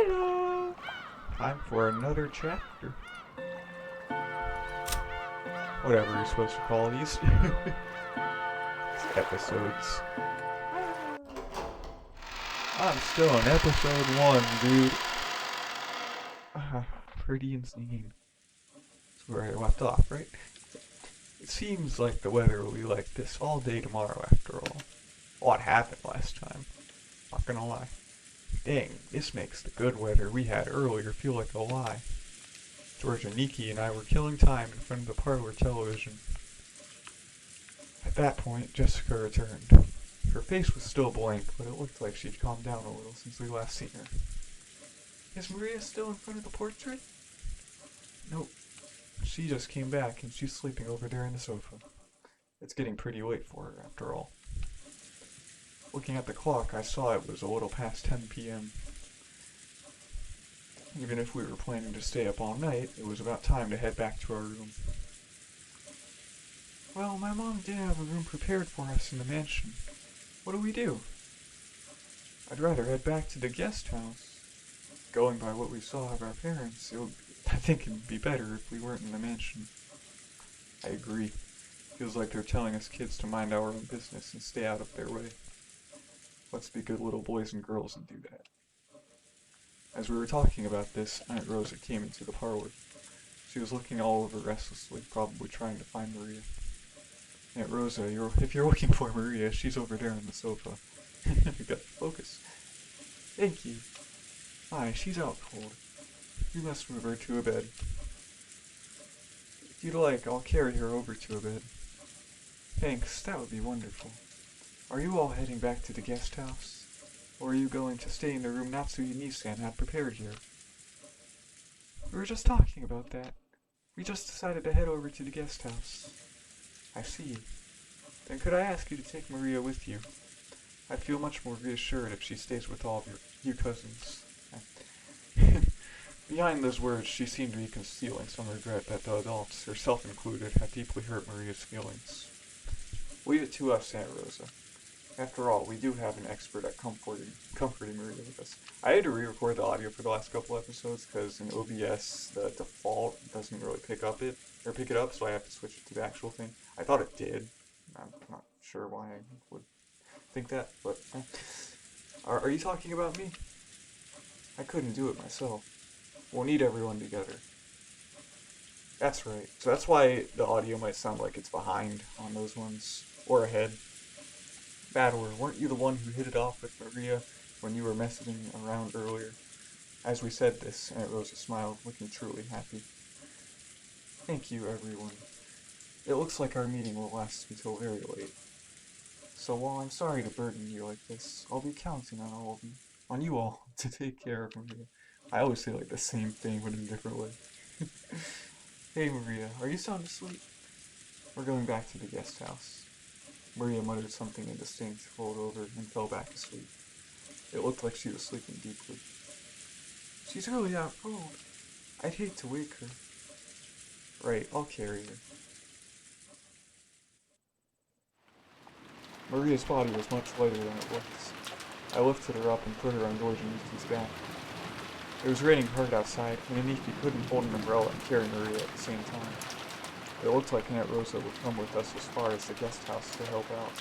Hello! Time for another chapter. Whatever you're supposed to call these. Episodes. I'm still on episode 1, dude. Pretty insane. That's where I left off, right? It seems like the weather will be like this all day tomorrow after all. A lot happened last time. Not gonna lie. Dang, this makes the good weather we had earlier feel like a lie. George and Nikki and I were killing time in front of the parlor television. At that point, Jessica returned. Her face was still blank, but it looked like she'd calmed down a little since we last seen her. Is Maria still in front of the portrait? Nope. She just came back and she's sleeping over there in the sofa. It's getting pretty late for her, after all. Looking at the clock, I saw it was a little past 10 p.m. Even if we were planning to stay up all night, it was about time to head back to our room. Well, my mom did have a room prepared for us in the mansion. What do we do? I'd rather head back to the guest house. Going by what we saw of our parents, I think it'd be better if we weren't in the mansion. I agree. Feels like they're telling us kids to mind our own business and stay out of their way. Let's be good little boys and girls and do that. As we were talking about this, Aunt Rosa came into the parlor. She was looking all over restlessly, probably trying to find Maria. Aunt Rosa, if you're looking for Maria, she's over there on the sofa. You got to focus. Thank you. Hi, she's out cold. You must move her to a bed. If you'd like, I'll carry her over to a bed. Thanks, that would be wonderful. Are you all heading back to the guest house? Or are you going to stay in the room Natsuyu-ni-san had prepared here? We were just talking about that. We just decided to head over to the guest house. I see. Then could I ask you to take Maria with you? I'd feel much more reassured if she stays with all of you cousins. Behind those words, she seemed to be concealing some regret that the adults, herself included, had deeply hurt Maria's feelings. Leave it to us, Aunt Rosa. After all, we do have an expert at comforting Maria with us. I had to re-record the audio for the last couple episodes because in OBS the default doesn't really pick it up, so I have to switch it to the actual thing. I thought it did. I'm not sure why I would think that, but are you talking about me? I couldn't do it myself. We'll need everyone together. That's right. So that's why the audio might sound like it's behind on those ones, or ahead. Badwer, weren't you the one who hit it off with Maria when you were messaging around earlier? As we said this, Aunt Rosa smiled, looking truly happy. Thank you, everyone. It looks like our meeting will last until very late. So while I'm sorry to burden you like this, I'll be counting on you all to take care of Maria. I always say like the same thing, but in a different way. Hey Maria, are you sound asleep? We're going back to the guest house. Maria muttered something indistinct, rolled over, and fell back asleep. It looked like she was sleeping deeply. She's really out cold. I'd hate to wake her. Right, I'll carry her. Maria's body was much lighter than it was. I lifted her up and put her on George and Niki's back. It was raining hard outside, and Niki couldn't hold an umbrella and carry Maria at the same time. It looked like Aunt Rosa would come with us as far as the guest house to help out.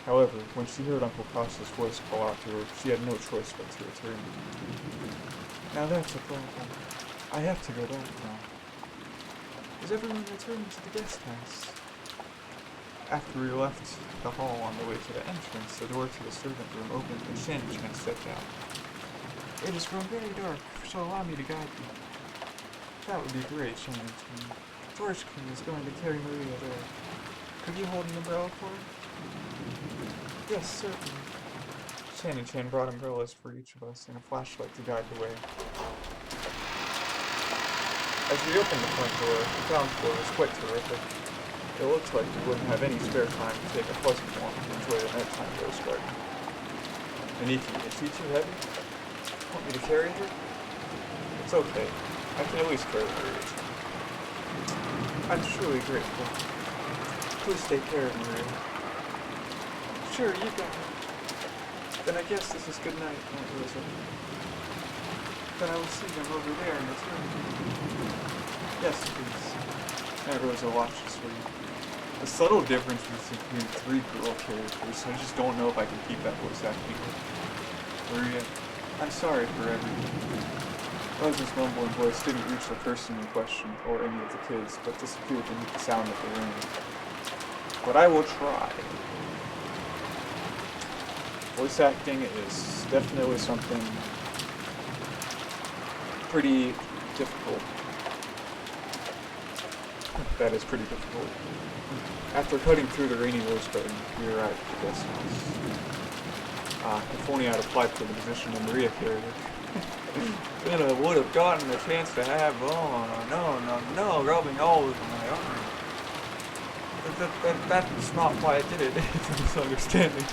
However, when she heard Uncle Kasha's voice call out to her, she had no choice but to return. Now that's a problem. I have to go back now. Is everyone returning to the guest house? After we left the hall on the way to the entrance, the door to the servant room opened and Shan-chan stepped out. It has grown very dark, so allow me to guide you. That would be great, Shan-chan. George King is going to carry Maria there. Could you hold an umbrella for her? Yes, certainly. Shan-chan brought umbrellas for each of us and a flashlight to guide the way. As we opened the front door, the ground floor was quite terrific. It looked like we wouldn't have any spare time to take a pleasant walk and enjoy the nighttime rose garden. Aniki, is she too heavy? Want me to carry her? It's okay. I can at least carry Maria. I'm truly grateful. Please take care of Maria. Sure, you got it. Then I guess this is good night, Aunt Rosa. Then I will see them over there in the room. Yes, please. Aunt Rosa watches for you. The subtle difference between three girl characters, I just don't know if I can keep that voice acting. Maria, I'm sorry for everything. Rosa's mumbling voice didn't reach the person in question, or any of the kids, but disappeared beneath the sound of the rain. But I will try. Voice acting is definitely something pretty difficult. That is pretty difficult. After cutting through the rainy rose garden, we arrived at the guest house. If only I'd applied for the position of Maria carrier. Then I would have gotten a chance to have, no, rubbing all over my arm. That's not why I did it. It's a misunderstanding.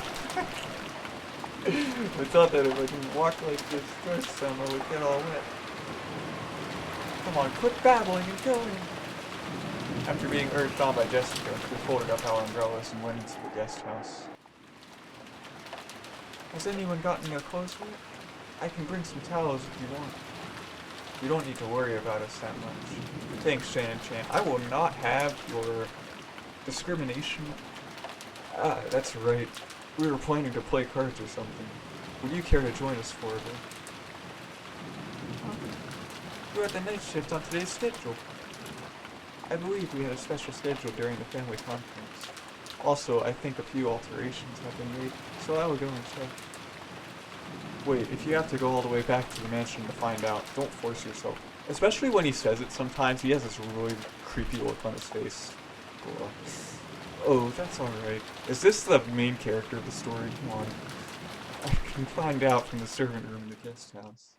I thought that if I didn't walk like this first time, I would get all wet. Come on, quit babbling and go in. After being urged on by Jessica, we folded up our umbrellas and went into the guest house. Has anyone gotten your clothes wet? I can bring some towels if you want. You don't need to worry about us that much. Thanks, Shannon Chan. I will not have your discrimination. That's right. We were planning to play cards or something. Would you care to join us for a bit? You're at the night shift on today's schedule. I believe we had a special schedule during the family conference. Also, I think a few alterations have been made, so I will go and check. Wait, if you have to go all the way back to the mansion to find out, don't force yourself. Especially when he says it sometimes, he has this really creepy look on his face. Oh, that's alright. Is this the main character of the story? Come on. I can find out from the servant room in the guest house.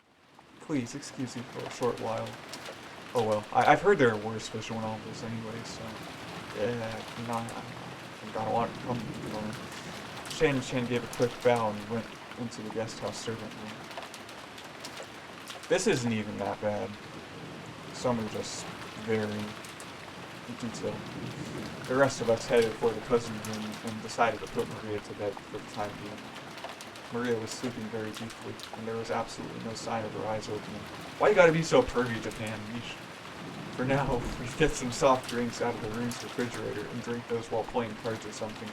Please, excuse me for a short while. Oh well, I've heard there are worse visual novels anyway, so... Yeah, I'm gonna want to come. Shannon Chan gave a quick bow and went into the guest house servant room. This isn't even that bad. Some are just very detailed. The rest of us headed for the cousin room and decided to put Maria to bed for the time being. Maria was sleeping very deeply, and there was absolutely no sign of her eyes opening. Why you gotta be so pervy, Japan? For now, we get some soft drinks out of the room's refrigerator and drink those while playing cards or something.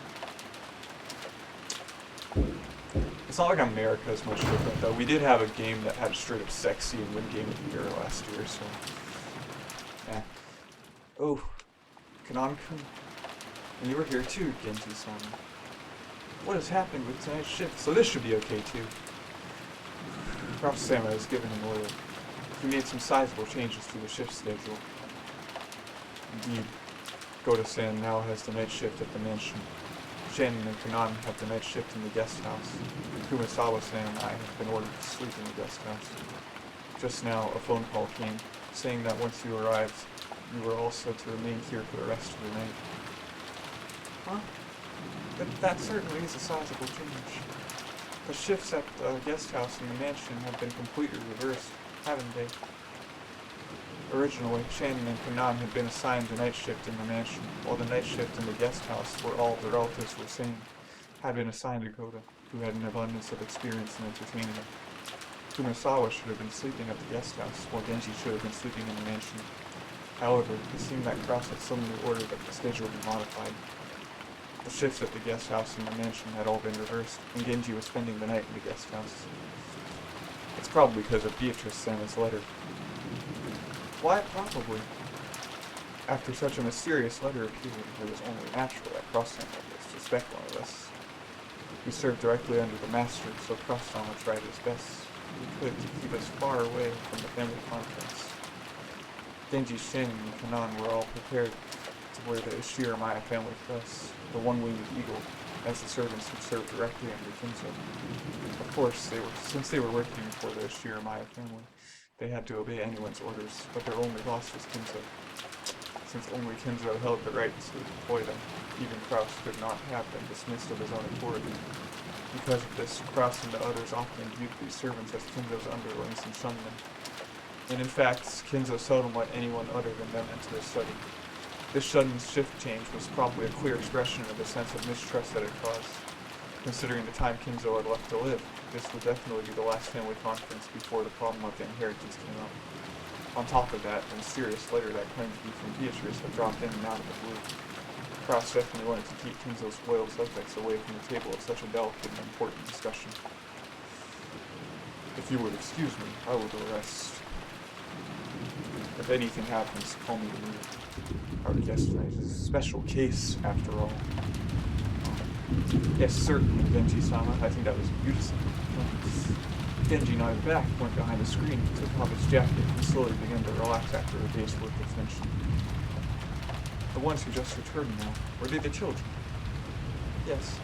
It's not like America is much different, though. We did have a game that had a straight-up sex scene win Game of the Year last year, so... Yeah. Oh, Kanan-kun. And you were here too, Genji-san. What has happened with tonight's shift? So this should be okay, too. Prof. Sama has given an order. He made some sizable changes to the shift schedule. Indeed, Goda-san now has the night shift at the mansion. Shannon and Kanan have the night shift in the guest house. Kumasawa-san and I have been ordered to sleep in the guest house. Just now, a phone call came, saying that once you arrived, you were also to remain here for the rest of the night. Huh? But that certainly is a sizable change. The shifts at the guest house and the mansion have been completely reversed, haven't they? Originally, Shannon and Kanan had been assigned the night shift in the mansion, while the night shift in the guest house, where all the relatives were staying, had been assigned to Goda, who had an abundance of experience in entertaining them. Kumasawa should have been sleeping at the guest house, while Genji should have been sleeping in the mansion. However, it seemed that Kraus had suddenly ordered that the schedule be modified. The shifts at the guest house and the mansion had all been reversed, and Genji was spending the night in the guest house. It's probably because of Beatrice-sama's letter. Why, probably. After such a mysterious letter appeared, it was only natural that Cross-sama would suspect one of us. We served directly under the master, so Cross-sama tried his best he could to keep us far away from the family conference. Genji, Shin, and Kanan were all prepared to wear the Ishiramaya family crest, the one-winged eagle, as the servants who served directly under Kinzo. Of course, since they were working for the Ishiramaya family, they had to obey anyone's orders, but their only boss was Kinzo. Since only Kinzo held the right to employ them, even Kraus could not have them dismissed of his own authority. Because of this, Kraus and the others often viewed these servants as Kinzo's underlings and shunned them. And in fact, Kinzo seldom let anyone other than them enter their study. This sudden shift change was probably a clear expression of the sense of mistrust that it caused. Considering the time Kinzo had left to live, this would definitely be the last family conference before the problem of the inheritance came up. On top of that, a mysterious letter that claimed to be from Beatrice had dropped in and out of the blue. Kraus definitely wanted to keep Kinzo's spoiled subjects away from the table of such a delicate and important discussion. If you would excuse me, I will go rest. If anything happens, call me immediately. Our guest tonight is a special case, after all. Yes, certainly, Genji-sama. I think that was beautiful. Genji nodded back, went behind the screen, took off his jacket, and slowly began to relax after a day's work of tension. The ones who just returned now, were they the children? Yes.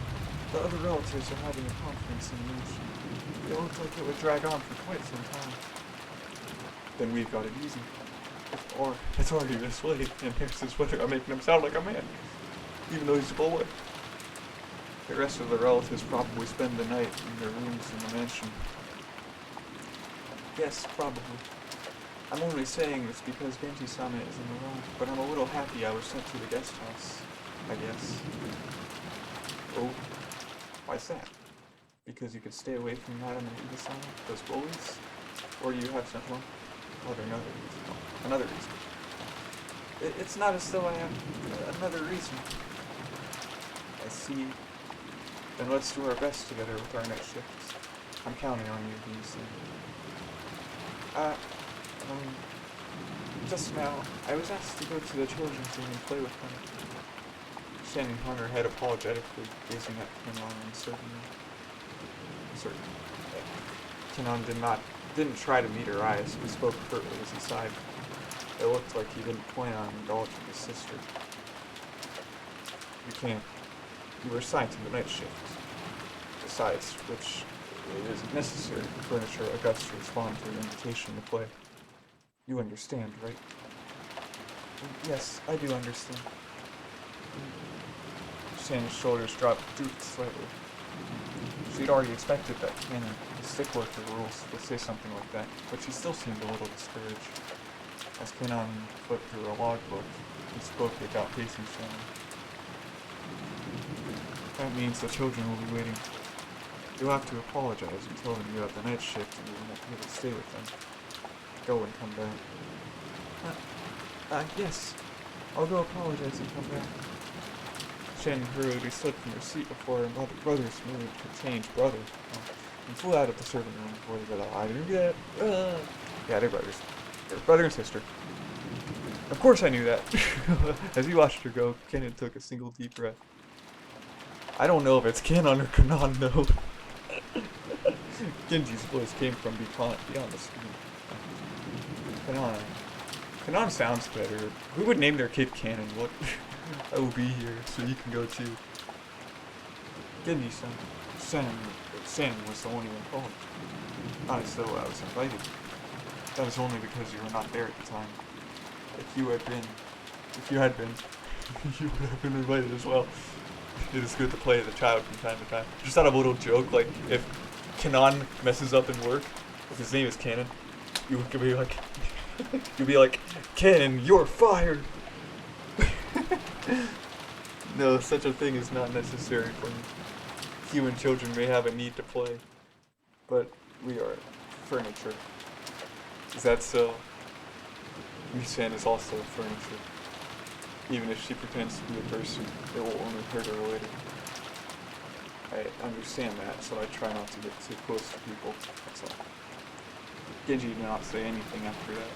The other relatives are having a conference in the mansion. It looked like it would drag on for quite some time. Then we've got it easy. Or, it's already this late, and here's this winter I'm making him sound like a man, even though he's a boy. The rest of the relatives probably spend the night in their rooms in the mansion. Yes, probably. I'm only saying this because Genji-sama is in the wrong, but I'm a little happy I was sent to the guest house, I guess. Oh, why's that? Because you could stay away from Madame and Ida-sama, those bullies? Or you have some another reason. It's not as though I have another reason. I see. Then let's do our best together with our night shifts. I'm counting on you, Beasley. Just now, I was asked to go to the children's room and play with them. Shannon hung her head apologetically, gazing at Kenon uncertainly. Kenon didn't try to meet her eyes, but spoke curtly as he sighed. It looked like he didn't plan on indulging his sister. You can't. You were assigned to the night shift. Besides which, it isn't necessary for furniture like us to respond to an invitation to play. You understand, right? Yes, I do understand. Shannon's shoulders drooped slightly. She'd already expected that Cannon, the stickler for the rules, would say something like that, but she still seemed a little discouraged. As Cannon flipped through a logbook, he spoke about pacing Shannon. That means the children will be waiting. You'll have to apologize and tell them you have the night shift and you won't be able to stay with them. Go and come back. Yes. I'll go apologize and come back. Shannon hurriedly slipped from her seat before her brother's mood to change and flew out of the servant room before they got out. Yeah, they're brothers. They're brother and sister. Of course I knew that. As he watched her go, Kenan took a single deep breath. I don't know if it's Kenan or Kanan, though. Genji's voice came from beyond the screen. Kanan sounds better. Who would name their kid Canon? What? I will be here, so you can go too. Genji-san. Sam was the only one calling. Not as though I was invited. That was only because you were not there at the time. If you had been, you would have been invited as well. It is good to play as a child from time to time. Just out of a little joke, like, if Kanan messes up in work, if his name is Canon, you could be like, you'd be like, Canon, you're fired! No, such a thing is not necessary for me. Human children may have a need to play, but we are furniture. Is that so? Misan is also furniture. Even if she pretends to be a person, it will only hurt her later. I understand that, so I try not to get too close to people, that's all. Genji did not say anything after that.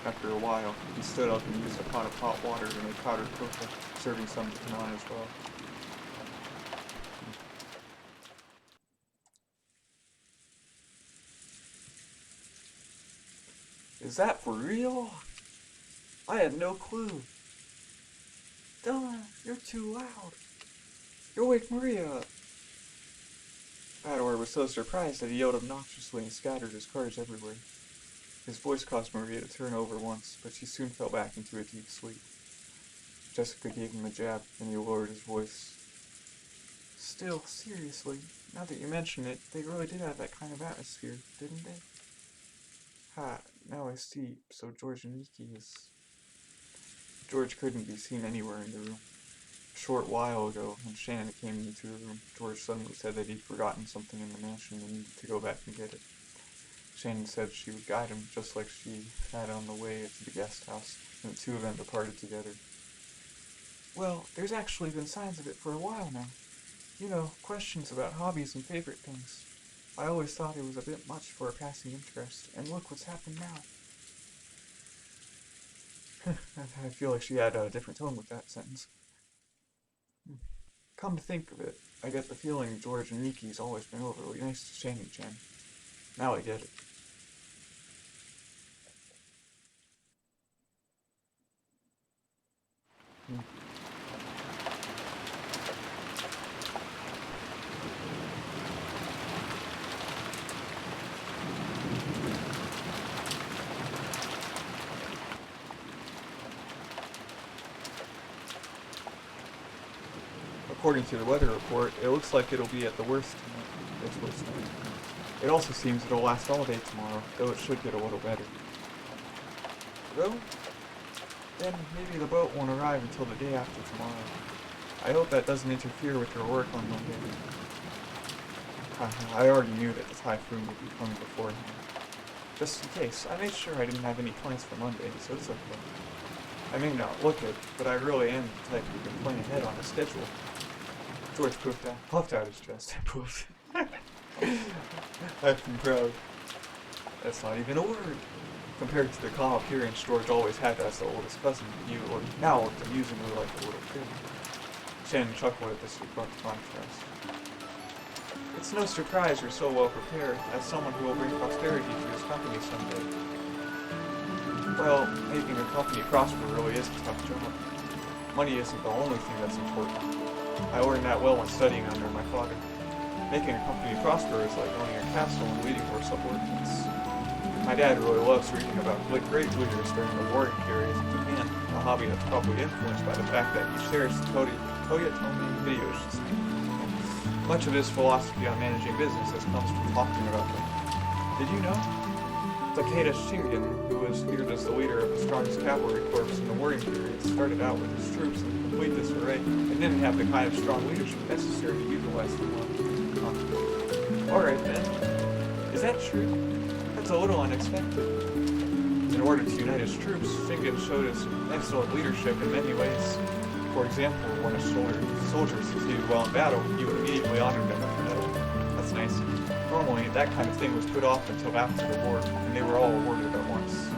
After a while, he stood up and used a pot of hot water to make powdered cocoa, serving some to Kanan as well. Is that for real? I had no clue. Dylan, you're too loud. You'll wake Maria up. Pador was so surprised that he yelled obnoxiously and scattered his cards everywhere. His voice caused Maria to turn over once, but she soon fell back into a deep sleep. Jessica gave him a jab, and he lowered his voice. Still, seriously, now that you mention it, they really did have that kind of atmosphere, didn't they? Ha, now I see, so George and Nikki is... George couldn't be seen anywhere in the room. short while ago, when Shannon came into the room, George suddenly said that he'd forgotten something in the mansion and needed to go back and get it. Shannon said she would guide him, just like she had on the way to the guest house, and the two of them departed together. Well, there's actually been signs of it for a while now. You know, questions about hobbies and favorite things. I always thought it was a bit much for a passing interest, and look what's happened now. I feel like she had a different tone with that sentence. Come to think of it, I get the feeling George and Miki's always been overly nice to Shannon-chan. Now I get it. According to the weather report, it looks like it'll be at the worst tonight. It's worst tonight. It also seems it'll last all day tomorrow, though it should get a little better. Though, then maybe the boat won't arrive until the day after tomorrow. I hope that doesn't interfere with your work on Monday. I already knew that the typhoon would be coming beforehand. Just in case, I made sure I didn't have any plans for Monday, so it's okay. I may not look it, but I really am the type who can plan ahead on a schedule. George puffed out his chest. Puffed. I've been proud. That's not even a word. Compared to the calm appearance George always had as the oldest cousin, he now looked amusingly like a little kid. Shannon chuckled at this abrupt contrast. It's no surprise you're so well prepared, as someone who will bring prosperity to his company someday. Well, making a company prosper really is a tough job. Money isn't the only thing that's important. I learned that well when studying under my father. Making a company prosper is like owning a castle and leading your subordinates. My dad really loves reading about great leaders during the warring period in Japan, a hobby that's probably influenced by the fact that he shares Toyotomi videos. Much of his philosophy on managing businesses comes from talking about them. Did you know? Takeda Shingen, who was feared as the leader of the strongest cavalry corps in the warring period, started out with his troops in complete disarray and didn't have the kind of strong leadership necessary to utilize them well. Alright then. Is that true? That's a little unexpected. In order to unite his troops, Shingen showed his excellent leadership in many ways. For example, when a soldier succeeded well in battle, he would immediately honor them with a medal. That's nice. Normally, that kind of thing was put off until after the war, and they were all awarded at once.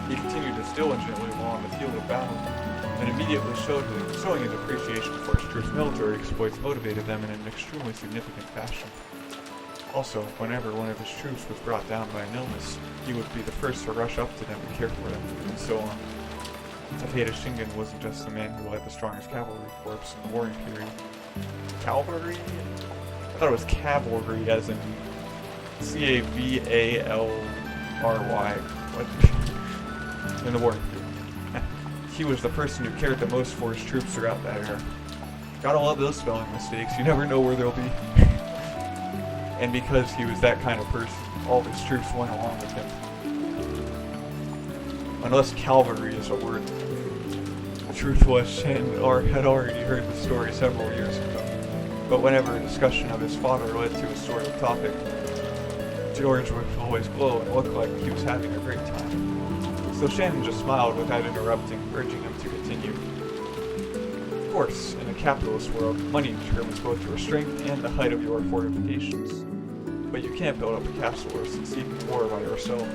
He continued to diligently along the field of battle, and immediately showing his appreciation for his troops' military exploits motivated them in an extremely significant fashion. Also, whenever one of his troops was brought down by an illness, he would be the first to rush up to them and care for them, and so on. Takeda Shingen wasn't just the man who led the strongest cavalry corps in the warring period. Cavalry? I thought it was cavalry, as in C-A-V-A-L-R-Y. What? In the warring period. He was the person who cared the most for his troops throughout that era. Gotta love those spelling mistakes, you never know where they'll be. And because he was that kind of person, all of his troops went along with him. Unless cavalry is a word. The truth was, Shannon had already heard the story several years ago, but whenever a discussion of his father led to a sort of topic, George would always glow and look like he was having a great time. So Shannon just smiled without interrupting, urging him to continue. Of course, in a capitalist world, money determines both your strength and the height of your fortifications. But you can't build up a castle or succeed in war by yourself.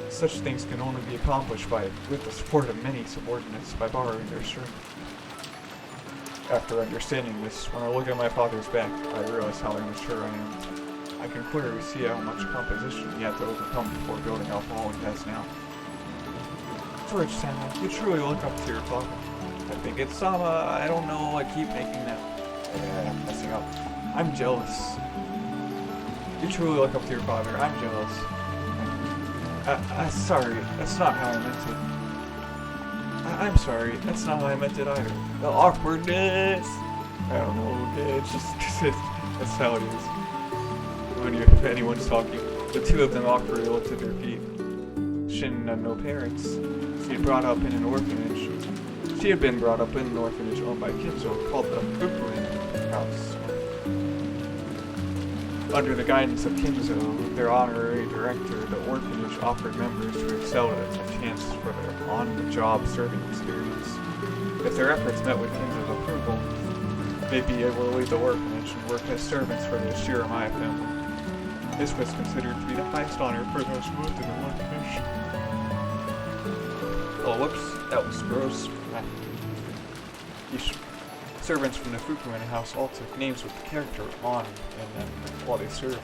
Such things can only be accomplished with the support of many subordinates by borrowing their strength. After understanding this, when I look at my father's back, I realize how immature I am. I can clearly see how much composition he had to overcome before building up all he has now. George-sama, you truly look up to your father. I think it's Sama, I don't know, I keep making that... messing up. I'm jealous. You truly look up to your father, I'm jealous. Sorry, that's not how I meant it. I'm sorry, that's not how I meant it either. The awkwardness! I don't know, it's just, that's how it is. If anyone's talking, the two of them awkwardly looked at their feet. Shin had no parents. She had brought up in an orphanage. She She had been brought up in an orphanage owned by Kinzo called the Fukuin House. Under the guidance of Kinzo, their honorary director, the orphanage offered members who excelled at it a chance for their on-the-job serving experience. If their efforts met with Kinzo's approval, they'd be able to leave the orphanage and work as servants for the Shiramaya family. This was considered to be the highest honor for those who lived in the orphanage. Oh, whoops, that was gross. Servants from the Fukuin house all took names with the character on in them while they served.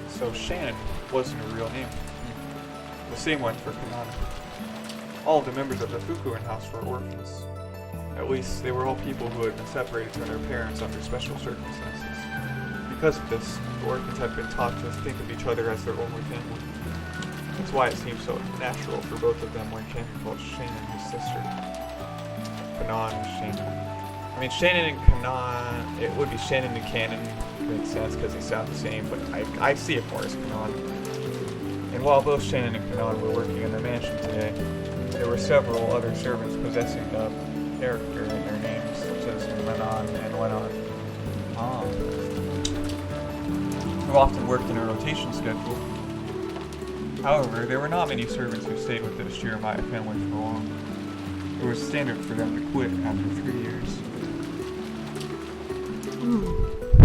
So Shannon wasn't a real name. The same went for Kanata. All of the members of the Fukuin house were orphans. At least, they were all people who had been separated from their parents under special circumstances. Because of this, the orphans had been taught to think of each other as their only family. That's why it seemed so natural for both of them when Shannon called Shannon his sister. Kanan and Shannon. I mean, Shannon and Kanan, it would be Shannon and Canon, makes sense because they sound the same, but I see it more as Kanan. And while both Shannon and Kanan were working in the mansion today, there were several other servants possessing the character in their names, such as Manon and Lenon, who often worked in a rotation schedule. However, there were not many servants who stayed with the Shiramaya family for long. It was standard for them to quit after 3 years.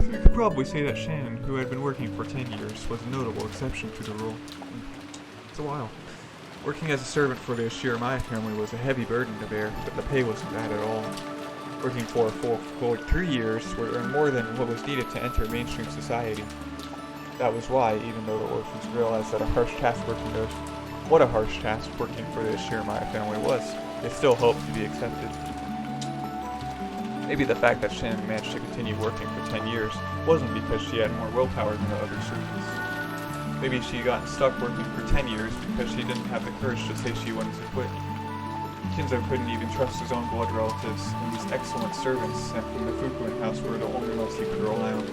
You could probably say that Shannon, who had been working for 10 years, was a notable exception to the rule. It's a while. Working as a servant for the Shiramaya family was a heavy burden to bear, but the pay wasn't bad at all. Working for a full 3 years would earn more than what was needed to enter mainstream society. That was why, even though the orphans realized that what a harsh task working for the Shiramaya family was, they still hoped to be accepted. Maybe the fact that Shannon managed to continue working for 10 years wasn't because she had more willpower than the other servants. Maybe she got stuck working for 10 years because she didn't have the courage to say she wanted to quit. Kinzo couldn't even trust his own blood relatives, and these excellent servants sent from the Fukuin house were the only ones he could rely on.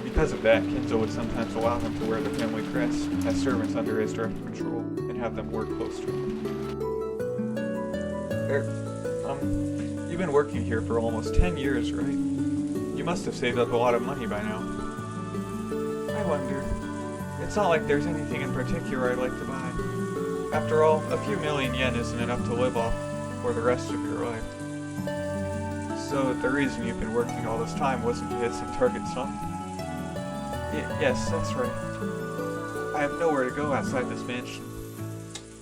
Because of that, Kinzo would sometimes allow them to wear the family crest as servants under his direct control, and have them work close to him. You've been working here for almost 10 years, right? You must have saved up a lot of money by now. I wonder. It's not like there's anything in particular I'd like to buy. After all, a few million yen isn't enough to live off for the rest of your life. So the reason you've been working all this time wasn't to hit some target sum? Yes, that's right. I have nowhere to go outside this mansion.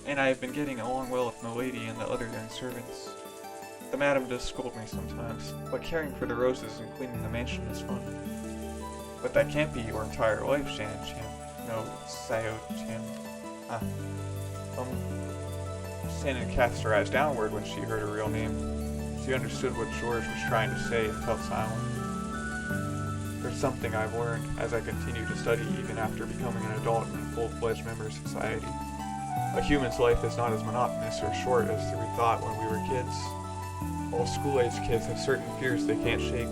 And I have been getting along well with Milady and the other young servants. The madam does scold me sometimes, but caring for the roses and cleaning the mansion is fun. But that can't be your entire life, Shannon-chan. No, Sayo-chan. Shannon cast her eyes downward when she heard her real name. She understood what George was trying to say and felt silent. There's something I've learned as I continue to study even after becoming an adult and a full-fledged member of society. A human's life is not as monotonous or short as we thought when we were kids. All school-aged kids have certain fears they can't shake.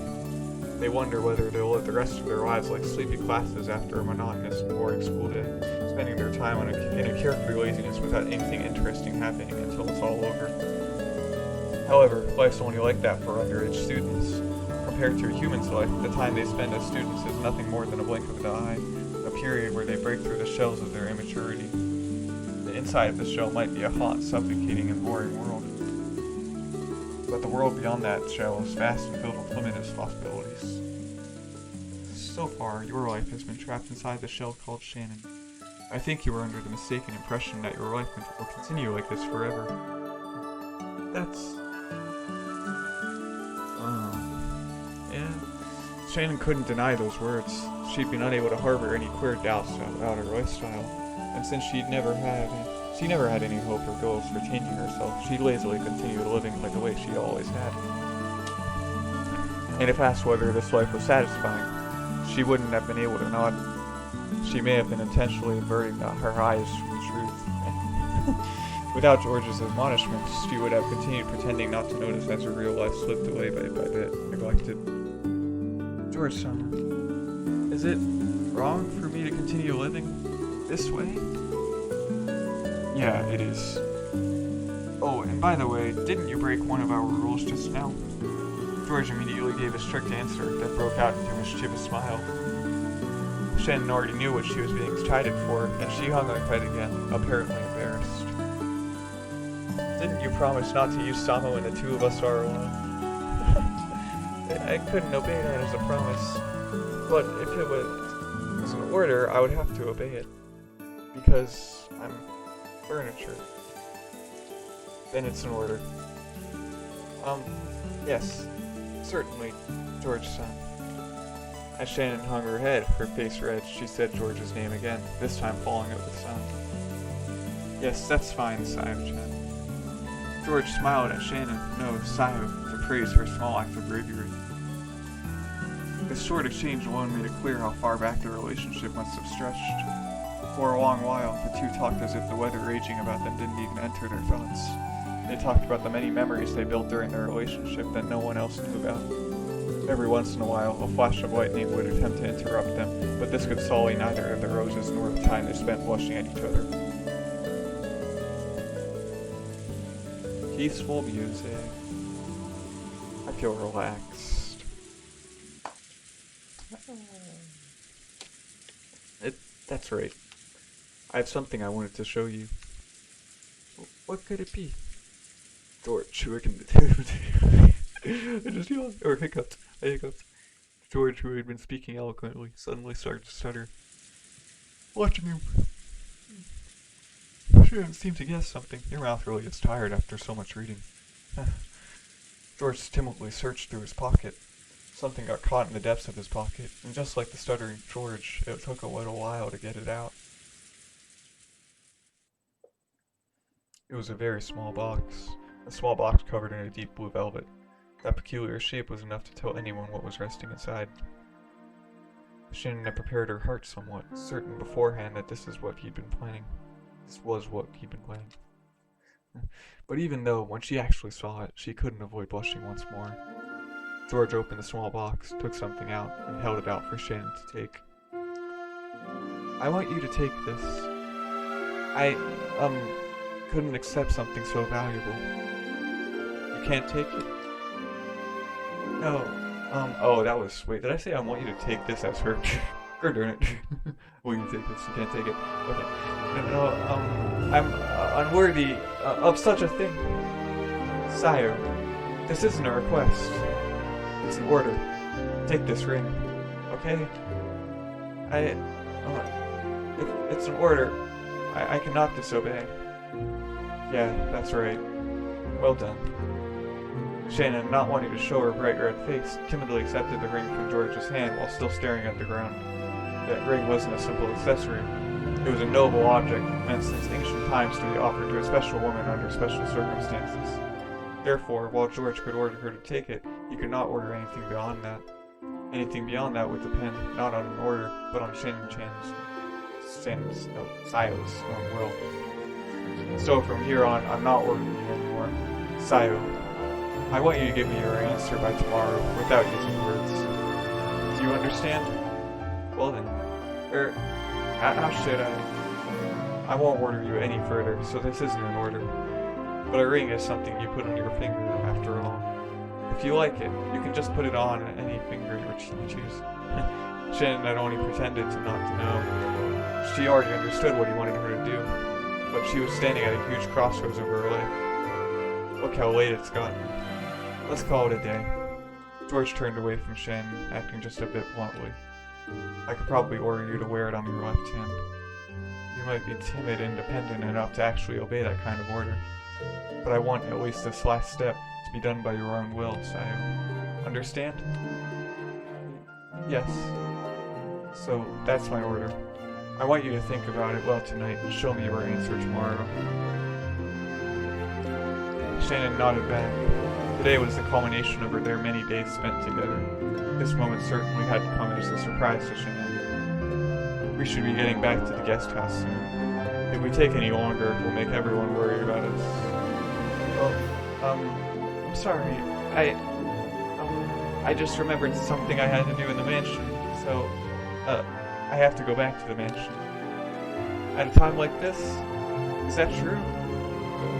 They wonder whether they'll live the rest of their lives like sleepy classes after a monotonous and boring school day, spending their time in a carefree laziness without anything interesting happening until it's all over. However, life's only like that for underage students. Compared to a human's life, the time they spend as students is nothing more than a blink of the eye, a period where they break through the shells of their immaturity. The inside of the shell might be a hot, suffocating, and boring world. But the world beyond that shell is vast and filled with limitless possibilities. So far, your life has been trapped inside the shell called Shannon. I think you are under the mistaken impression that your life will continue like this forever. Yeah. Shannon couldn't deny those words. She'd been unable to harbor any queer doubts about her lifestyle, and since she never had any hope or goals for changing herself, she lazily continued living like the way she always had. And if asked whether this life was satisfying, she wouldn't have been able to nod. She may have been intentionally averting her eyes from the truth. Without George's admonishments, she would have continued pretending not to notice as her real life slipped away bit by bit, neglected. George-sama, is it wrong for me to continue living this way? Yeah, it is. Oh, and by the way, didn't you break one of our rules just now? George immediately gave a strict answer, then broke out into a mischievous smile. Shannon already knew what she was being chided for, and she hung her head again, apparently embarrassed. Didn't you promise not to use Samo when the two of us are alone? I couldn't obey that as a promise, but if it was an order, I would have to obey it, because I'm furniture. Then it's an order. Yes, certainly, George's son. As Shannon hung her head, her face red, she said George's name again, this time following it with sound. Yes, that's fine, sighed Shannon. George smiled at Shannon, no, Sayo, to praise her small act of bravery. This short exchange alone made it clear how far back the relationship must have stretched. For a long while, the two talked as if the weather raging about them didn't even enter their thoughts. They talked about the many memories they built during their relationship that no one else knew about. Every once in a while, a flash of lightning would attempt to interrupt them, but this could sully neither of the roses nor the time they spent blushing at each other. Peaceful music. I feel relaxed. That's right. I have something I wanted to show you. What could it be? George, who I just yawned, or hiccuped. I hiccuped. George, who had been speaking eloquently, suddenly started to stutter. Watching him. Shannon seemed to guess something. Your mouth really gets tired after so much reading. George timidly searched through his pocket. Something got caught in the depths of his pocket, and just like the stuttering George, it took a little while to get it out. It was a very small box. A small box covered in a deep blue velvet. That peculiar shape was enough to tell anyone what was resting inside. Shannon had prepared her heart somewhat, certain beforehand that this was what he'd been planning. But even though, when she actually saw it, she couldn't avoid blushing once more. George opened the small box, took something out, and held it out for Shannon to take. I want you to take this. I, couldn't accept something so valuable. You can't take it? No, wait, did I say I want you to take this as her? Or darn it. Will you take this? You can't take it. Okay. No, I'm unworthy of such a thing. Sire, this isn't a request. It's an order. Take this ring. Okay? It's an order. I cannot disobey. Yeah, that's right. Well done. Shannon, not wanting to show her bright red face, timidly accepted the ring from George's hand while still staring at the ground. That ring wasn't a simple accessory. It was a noble object, meant since ancient times to be offered to a special woman under special circumstances. Therefore, while George could order her to take it, he could not order anything beyond that. Anything beyond that would depend not on an order, but on Sayo's own will. So from here on, I'm not ordering you anymore. Sayo, I want you to give me your answer by tomorrow, without using words. Do you understand? Well then, how should I? I won't order you any further, so this isn't an order. But a ring is something you put on your finger, after all. If you like it, you can just put it on any finger you choose. Shannon had only pretended to not to know. She already understood what he wanted her to do, but she was standing at a huge crossroads over her life. Look how late it's gotten. Let's call it a day. George turned away from Shannon, acting just a bit bluntly. I could probably order you to wear it on your left hand. You might be timid and dependent enough to actually obey that kind of order. But I want at least this last step to be done by your own will, Sayo. Understand? Yes. So, that's my order. I want you to think about it well tonight and show me your answer tomorrow. Shannon nodded back. Today was the culmination of their many days spent together. This moment certainly hadn't come as a surprise to Shannon. We should be getting back to the guest house soon. If we take any longer, we'll make everyone worry about us. I'm sorry. I just remembered something I had to do in the mansion, so, I have to go back to the mansion. At a time like this? Is that true?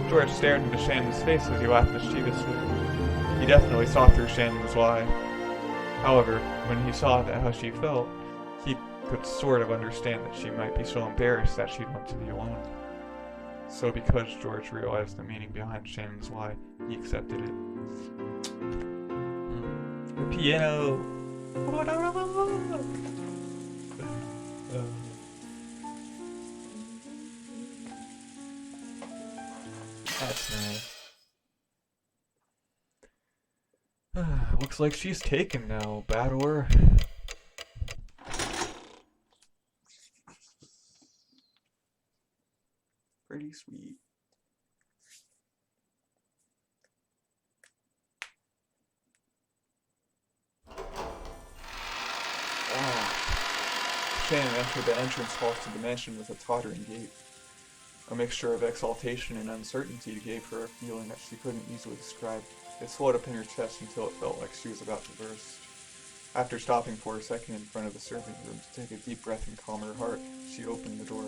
George stared into Shannon's face as he laughed mischievously. He definitely saw through Shannon's lie. However, when he saw how she felt, he could sort of understand that she might be so embarrassed that she'd want to be alone. So because George realized the meaning behind Shannon's lie, he accepted it. The piano! That's nice. Looks like she's taken now, Bador. Pretty sweet. Shannon entered the entrance hall to the mansion with a tottering gait. A mixture of exaltation and uncertainty gave her a feeling that she couldn't easily describe. It swelled up in her chest until it felt like she was about to burst. After stopping for a second in front of the servant room to take a deep breath and calm her heart, she opened the door.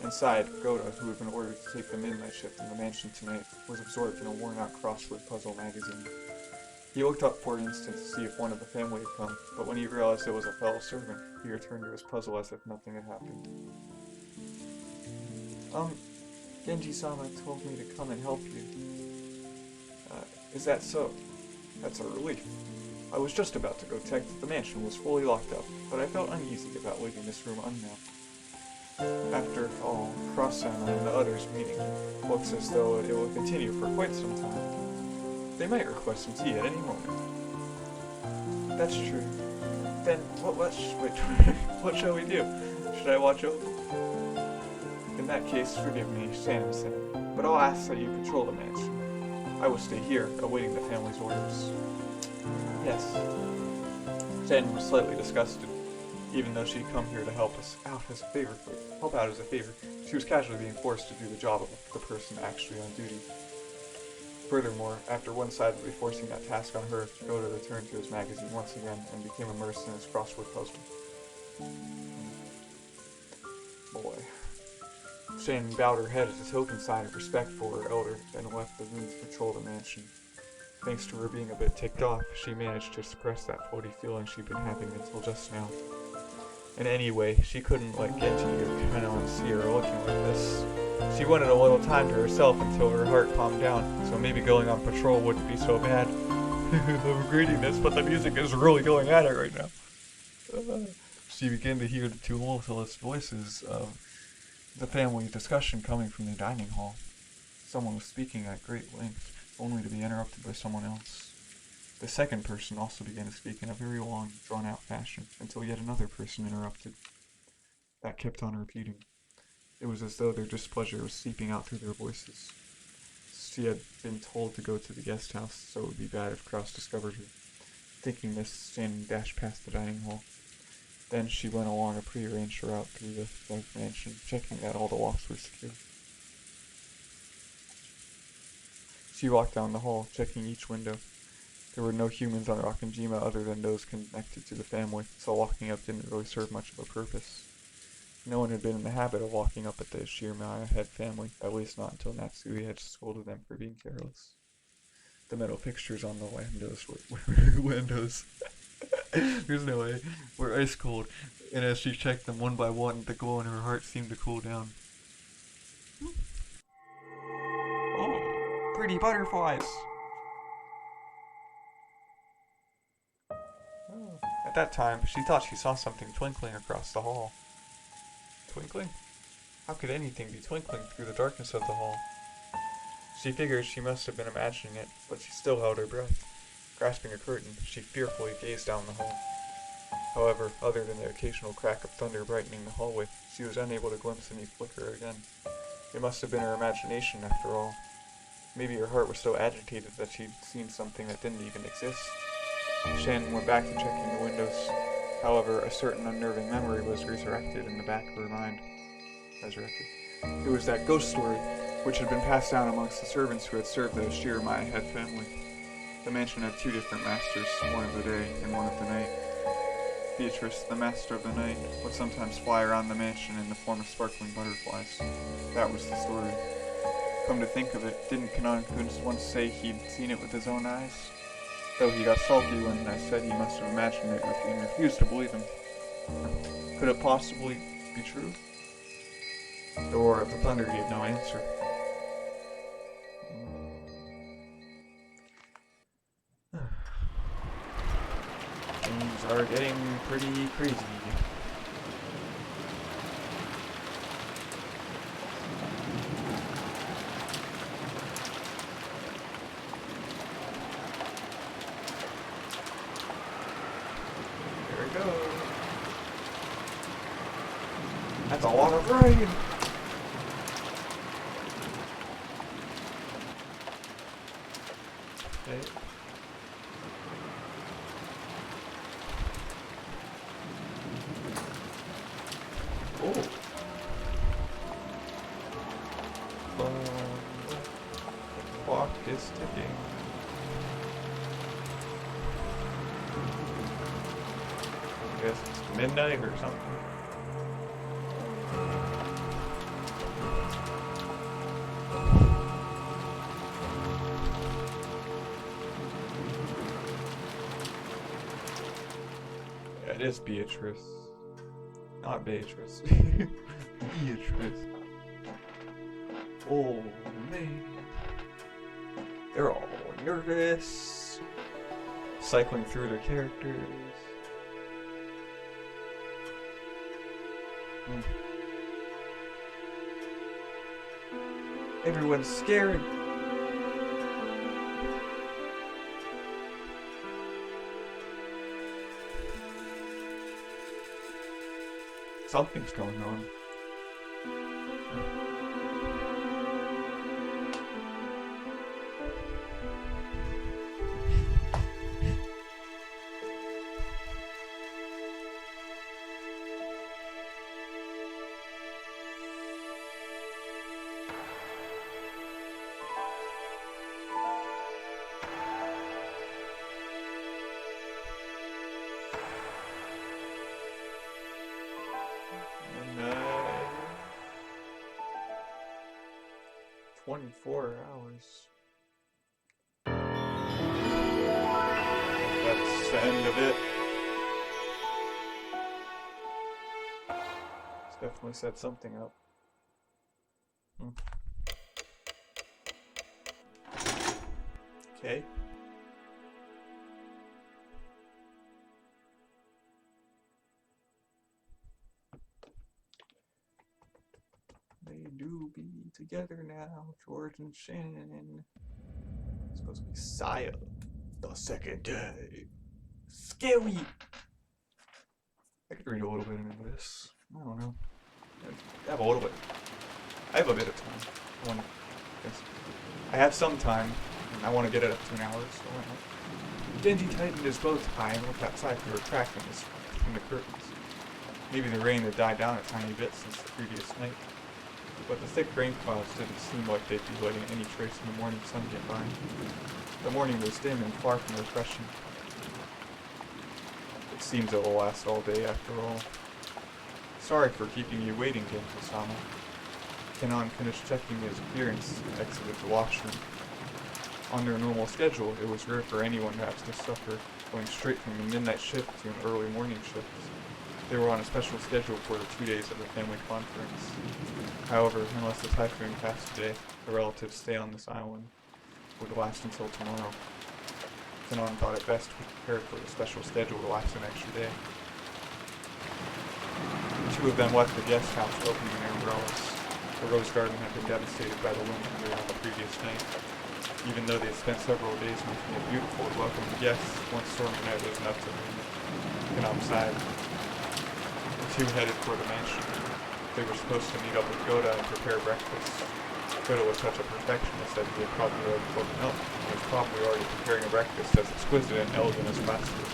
Inside, Goda, who had been ordered to take the midnight shift in the mansion tonight, was absorbed in a worn-out crossword puzzle magazine. He looked up for an instant to see if one of the family had come, but when he realized it was a fellow servant, he returned to his puzzle as if nothing had happened. Genji-sama told me to come and help you. Is that so? That's a relief. I was just about to go check that the mansion was fully locked up, but I felt uneasy about leaving this room unknown. After all, Cross-sama and the others' meeting looks as though it will continue for quite some time. They might request some tea at any moment. That's true. Then, what shall we do? Should I watch over? In that case, forgive me, Shannon, but I'll ask that you patrol the mansion. I will stay here, awaiting the family's orders. Yes. Shannon was slightly disgusted. Even though she'd come here to help out as a favor, she was casually being forced to do the job of the person actually on duty. Furthermore, after one-sidedly forcing that task on her, Goda returned to his magazine once again and became immersed in his crossword puzzle. Boy. Shannon bowed her head as a token sign of respect for her elder, then left the room to patrol the mansion. Thanks to her being a bit ticked off, she managed to suppress that floaty feeling she'd been having until just now. And anyway, she couldn't let Genji or Kanon see her looking like this. She wanted a little time to herself until her heart calmed down, so maybe going on patrol wouldn't be so bad. I'm regretting this, but the music is really going at it right now. She began to hear the two tumultuous voices of the family discussion coming from the dining hall. Someone was speaking at great length, only to be interrupted by someone else. The second person also began to speak in a very long, drawn-out fashion, until yet another person interrupted. That kept on repeating. It was as though their displeasure was seeping out through their voices. She had been told to go to the guest house, so it would be bad if Krauss discovered her. Thinking this, Shannon dashed past the dining hall. Then she went along a prearranged route through the mansion, checking that all the locks were secure. She walked down the hall, checking each window. There were no humans on Rakanjima other than those connected to the family, so locking up didn't really serve much of a purpose. No one had been in the habit of locking up at the Shiromaya head family, at least not until Natsui had scolded them for being careless. The metal fixtures on the windows there's no way, were ice cold, and as she checked them one by one, the glow in her heart seemed to cool down. Oh, pretty butterflies! At that time, she thought she saw something twinkling across the hall. Twinkling? How could anything be twinkling through the darkness of the hall? She figured she must have been imagining it, but she still held her breath. Grasping a curtain, she fearfully gazed down the hall. However, other than the occasional crack of thunder brightening the hallway, she was unable to glimpse any flicker again. It must have been her imagination, after all. Maybe her heart was so agitated that she'd seen something that didn't even exist. Shannon went back to checking the windows. However, a certain unnerving memory was resurrected in the back of her mind. It was that ghost story, which had been passed down amongst the servants who had served the Shiromaya head family. The mansion had two different masters, one of the day and one of the night. Beatrice, the master of the night, would sometimes fly around the mansion in the form of sparkling butterflies. That was the story. Come to think of it, didn't Canonicus once say he'd seen it with his own eyes? Though he got salty when I said he must have imagined it and refused to believe him. Could it possibly be true? The roar of the thunder gave no answer. Things are getting pretty crazy. There we go. That's a lot of rain. Okay. Oh. The clock is ticking. I guess it's midnight or something. Yeah, it is Beatrice. Not Beatrice. Beatrice. Oh man. They're all nervous. Cycling through their characters. Everyone's scared. Something's going on. And 24 hours. That's the end of it. It's definitely set something up. Okay. They do be together now, George and Shannon. It's supposed to be Saya the second day. Scary! I could read a little bit into this. I don't know. I have a little bit. I have a bit of time. I have some time, and I want to get it up to an hour, so why not? Genji tightened his bow tie and looked outside for retractings from the curtains. Maybe the rain had died down a tiny bit since the previous night, but the thick rain clouds didn't seem like they'd be letting any trace of the morning sun get by. The morning was dim and far from refreshing. It seems it will last all day after all. Sorry for keeping you waiting, Genji-sama. Kenan finished checking his appearance and exited the washroom. On their normal schedule, it was rare for anyone to have to suffer going straight from a midnight shift to an early morning shift. They were on a special schedule for the 2 days of the family conference. However, unless the typhoon passed today, the relatives stay on this island would last until tomorrow. Kenan thought it best to prepare for the special schedule to last an extra day. The two of them left the guest house opening their umbrellas. The rose garden had been devastated by the wind on the previous night. Even though they had spent several days making it beautiful to welcome the guests, once stormy night was enough to Kenan sighed. The two headed for the mansion. They were supposed to meet up with Goda and prepare breakfast. Goda was such a perfectionist that he had probably already woken up and was probably already preparing a breakfast as exquisite and elegant as possible.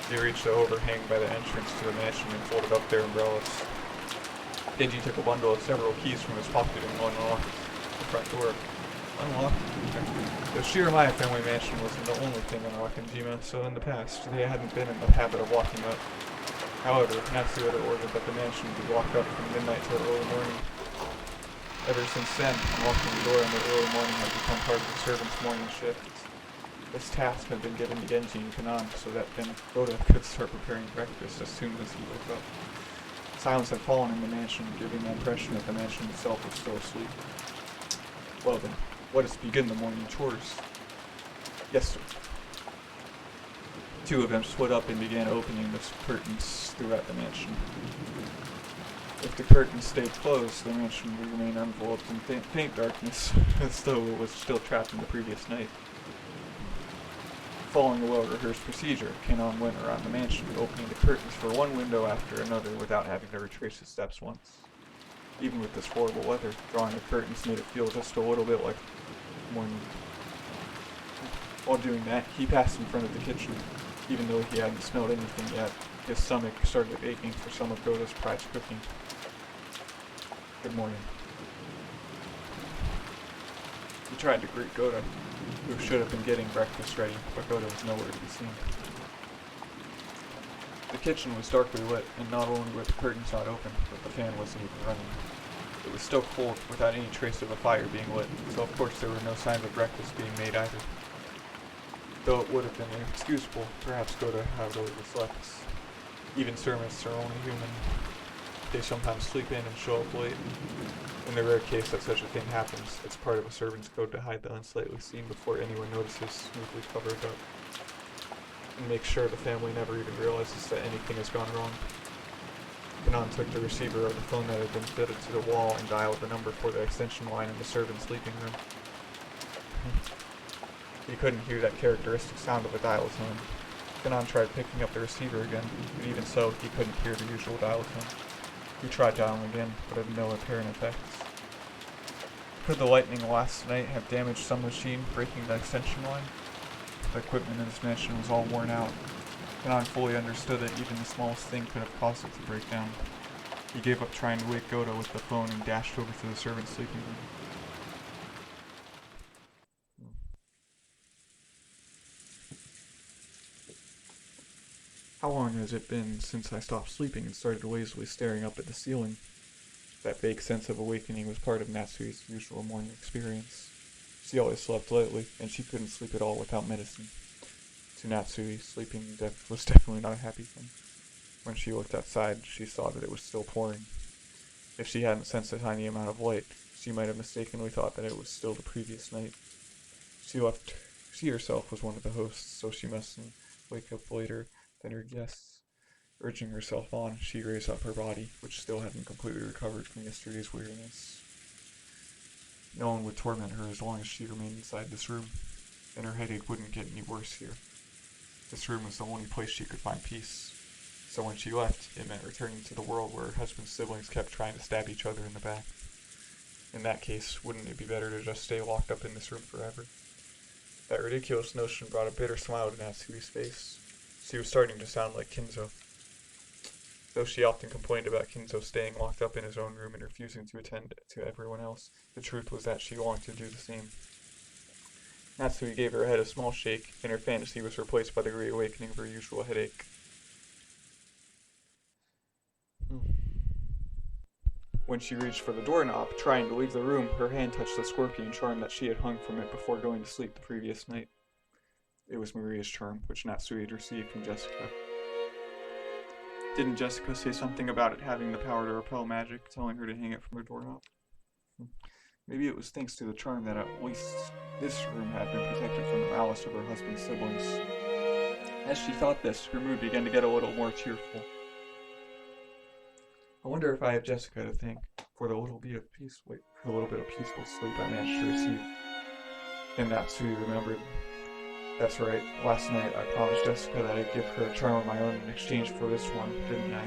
They reached the overhang by the entrance to the mansion and folded up their umbrellas. Genji took a bundle of several keys from his pocket and unlocked the front door. Unlocked. The Shiramaya family mansion wasn't the only thing unlocked in Jima, so in the past, they hadn't been in the habit of locking up. However, Natsu had ordered that the mansion be locked up from midnight till early morning. Ever since then, unlocking the door in the early morning had become part of the servants' morning shift. This task had been given to Genji and Kanan so that then Oda could start preparing breakfast as soon as he woke up. Silence had fallen in the mansion, giving the impression that the mansion itself was still asleep. Well then, let us begin the morning chores. Yes, sir. Two of them split up and began opening the curtains throughout the mansion. If the curtains stayed closed, the mansion would remain enveloped in faint darkness, as though it was still trapped in the previous night. Following a well-rehearsed procedure, Kanon went around the mansion, opening the curtains for one window after another without having to retrace his steps once. Even with this horrible weather, drawing the curtains made it feel just a little bit like morning. While doing that, he passed in front of the kitchen. Even though he hadn't smelled anything yet, his stomach started aching for some of Goda's prized cooking. Good morning. He tried to greet Goda, who should have been getting breakfast ready, but Goda was nowhere to be seen. The kitchen was darkly lit, and not only were the curtains not open, but the fan wasn't even running. It was still cold, without any trace of a fire being lit, so of course there were no signs of breakfast being made either. Though it would have been inexcusable, perhaps Goda had overslept. Even servants are only human. They sometimes sleep in and show up late. In the rare case that such a thing happens, it's part of a servant's code to hide the unsightly scene before anyone notices, smoothly cover it up, and make sure the family never even realizes that anything has gone wrong. Kanan took the receiver of the phone that had been fitted to the wall and dialed the number for the extension line in the servant's sleeping room. He couldn't hear that characteristic sound of a dial tone. Kanan tried picking up the receiver again, but even so, he couldn't hear the usual dial tone. He tried dialing again, but had no apparent effects. Could the lightning last night have damaged some machine, breaking the extension line? The equipment in this mansion was all worn out. Kanan fully understood that even the smallest thing could have caused it to break down. He gave up trying to wake Goda with the phone and dashed over to the servant's sleeping room. How long has it been since I stopped sleeping and started lazily staring up at the ceiling? That vague sense of awakening was part of Natsui's usual morning experience. She always slept lightly, and she couldn't sleep at all without medicine. To Natsui, sleeping was definitely not a happy thing. When she looked outside, she saw that it was still pouring. If she hadn't sensed a tiny amount of light, she might have mistakenly thought that it was still the previous night. She herself was one of the hosts, so she mustn't wake up later than her guests. Urging herself on, she raised up her body, which still hadn't completely recovered from yesterday's weariness. No one would torment her as long as she remained inside this room, and her headache wouldn't get any worse here. This room was the only place she could find peace, so when she left, it meant returning to the world where her husband's siblings kept trying to stab each other in the back. In that case, wouldn't it be better to just stay locked up in this room forever? That ridiculous notion brought a bitter smile to Natsui's face. She was starting to sound like Kinzo. Though she often complained about Kinzo staying locked up in his own room and refusing to attend to everyone else, the truth was that she longed to do the same. Natsui gave her head a small shake, and her fantasy was replaced by the reawakening of her usual headache. When she reached for the doorknob, trying to leave the room, her hand touched the scorpion charm that she had hung from it before going to sleep the previous night. It was Maria's charm, which Natsui had received from Jessica. Didn't Jessica say something about it having the power to repel magic, telling her to hang it from her doorknob? Maybe it was thanks to the charm that at least this room had been protected from the malice of her husband's siblings. As she thought this, her mood began to get a little more cheerful. I wonder if I have Jessica to thank for the little bit of peaceful sleep I managed to receive. And Natsui remembered. That's right, last night I promised Jessica that I'd give her a charm of my own in exchange for this one, didn't I?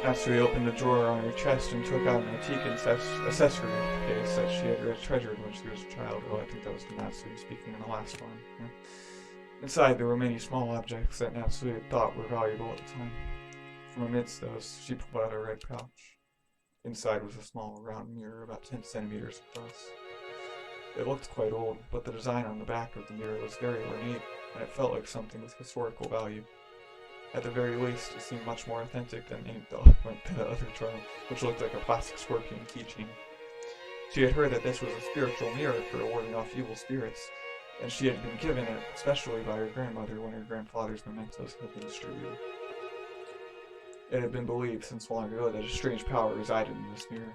Natsui opened the drawer on her chest and took out an antique accessory case that she had treasured when she was a child. Oh, I think that was Natsui speaking in the last one. Yeah. Inside there were many small objects that Natsui had thought were valuable at the time. From amidst those, she pulled out a red pouch. Inside was a small, round mirror about 10 centimeters across. It looked quite old, but the design on the back of the mirror was very ornate, and it felt like something with historical value. At the very least, it seemed much more authentic than the other charm, which looked like a plastic scorpion keychain. She had heard that this was a spiritual mirror for warding off evil spirits, and she had been given it especially by her grandmother when her grandfather's mementos had been distributed. It had been believed since long ago that a strange power resided in this mirror.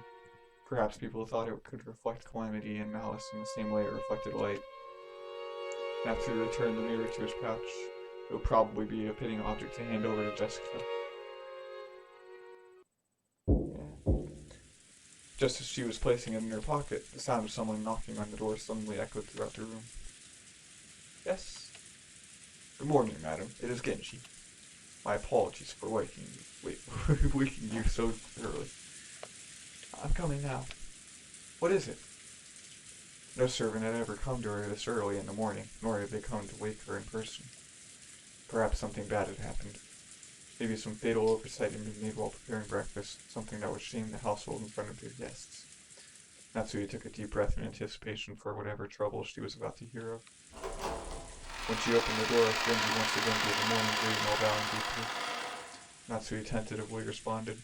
Perhaps people thought it could reflect calamity and malice in the same way it reflected light. After he returned the mirror to his pouch, it would probably be a fitting object to hand over to Jessica. Just as she was placing it in her pocket, the sound of someone knocking on the door suddenly echoed throughout the room. Yes? Good morning, madam. It is Genji. My apologies for waking you so early. I'm coming now. What is it? No servant had ever come to her this early in the morning, nor had they come to wake her in person. Perhaps something bad had happened. Maybe some fatal oversight had been made while preparing breakfast, something that would shame the household in front of their guests. Natsui took a deep breath in anticipation for whatever trouble she was about to hear of. When she opened the door, Genji once again gave a morning greeting while bowing deeply. Natsui tentatively responded,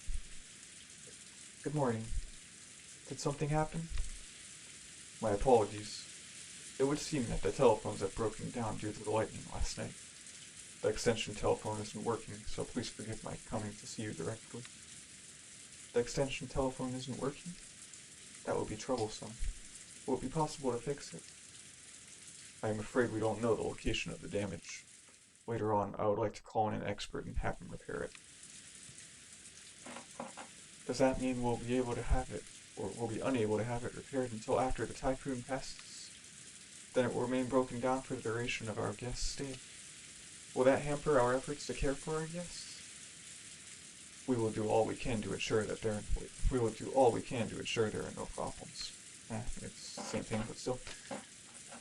Good morning. Did something happen? My apologies. It would seem that the telephones have broken down due to the lightning last night. The extension telephone isn't working, so please forgive my coming to see you directly. The extension telephone isn't working? That would be troublesome. Will it be possible to fix it? I am afraid we don't know the location of the damage. Later on, I would like to call in an expert and have him repair it. Does that mean we'll be able to have it, or we'll be unable to have it repaired until after the typhoon passes? Then it will remain broken down for the duration of our guest's stay. Will that hamper our efforts to care for our guests? We will do all we can to ensure that there are no problems. It's the same thing, but still.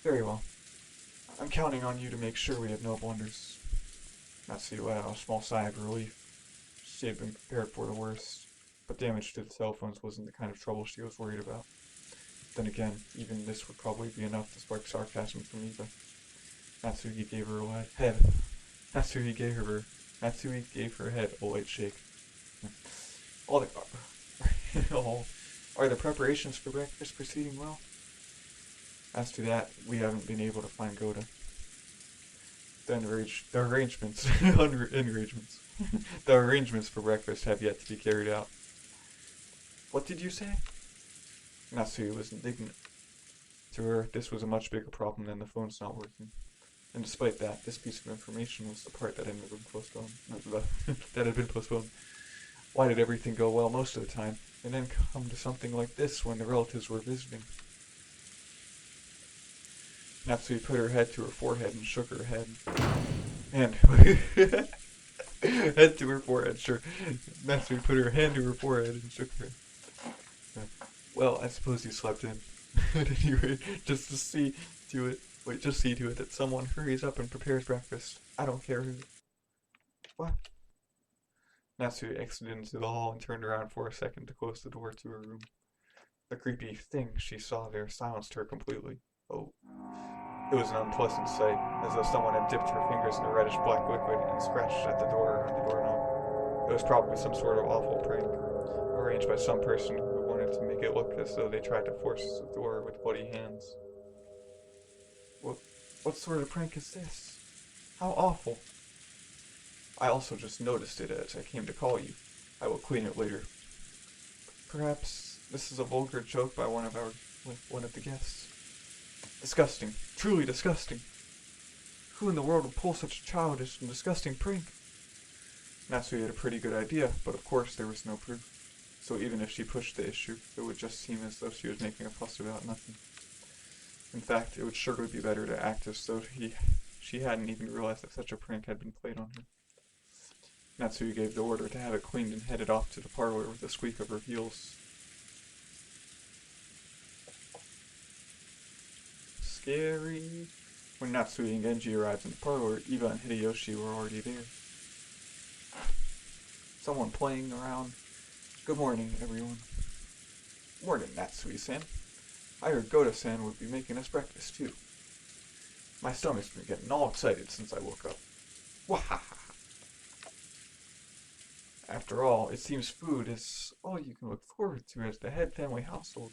Very well. I'm counting on you to make sure we have no blunders. Natsuki let out a small sigh of relief. She had been prepared for the worst, but damage to the cell phones wasn't the kind of trouble she was worried about. Then again, even this would probably be enough to spark sarcasm from Eva. Natsuki gave her head a light shake. Are the preparations for breakfast proceeding well? As to that, we haven't been able to find Goda. The arrangements for breakfast have yet to be carried out. What did you say? Natsuki was indignant. To her, this was a much bigger problem than the phones not working. And despite that, this piece of information was the part that had been postponed. Why did everything go well most of the time, and then come to something like this when the relatives were visiting? Natsui put her head to her forehead and shook her head. Head to her forehead, sure. Natsui put her hand to her forehead and shook her head. Well, I suppose you slept in. At any rate, just see to it that someone hurries up and prepares breakfast. I don't care who. What? Natsui exited into the hall and turned around for a second to close the door to her room. The creepy thing she saw there silenced her completely. Oh. It was an unpleasant sight, as though someone had dipped her fingers in a reddish-black liquid and scratched at the door on the doorknob. It was probably some sort of awful prank, arranged by some person who wanted to make it look as though they tried to force the door with bloody hands. What sort of prank is this? How awful. I also just noticed it as I came to call you. I will clean it later. Perhaps this is a vulgar joke by one of the guests. Disgusting. Truly disgusting. Who in the world would pull such a childish and disgusting prank? Natsui had a pretty good idea, but of course there was no proof. So even if she pushed the issue, it would just seem as though she was making a fuss about nothing. In fact, it would surely be better to act as though she hadn't even realized that such a prank had been played on her. Natsui gave the order to have it cleaned and headed off to the parlor with a squeak of her heels. Scary. When Natsui and Genji arrived in the parlor, Eva and Hideyoshi were already there. Someone playing around. Good morning, everyone. Morning, Natsui-san. I heard Goda-san would be making us breakfast, too. My stomach's been getting all excited since I woke up. Wahaha! After all, it seems food is all you can look forward to as the head family household.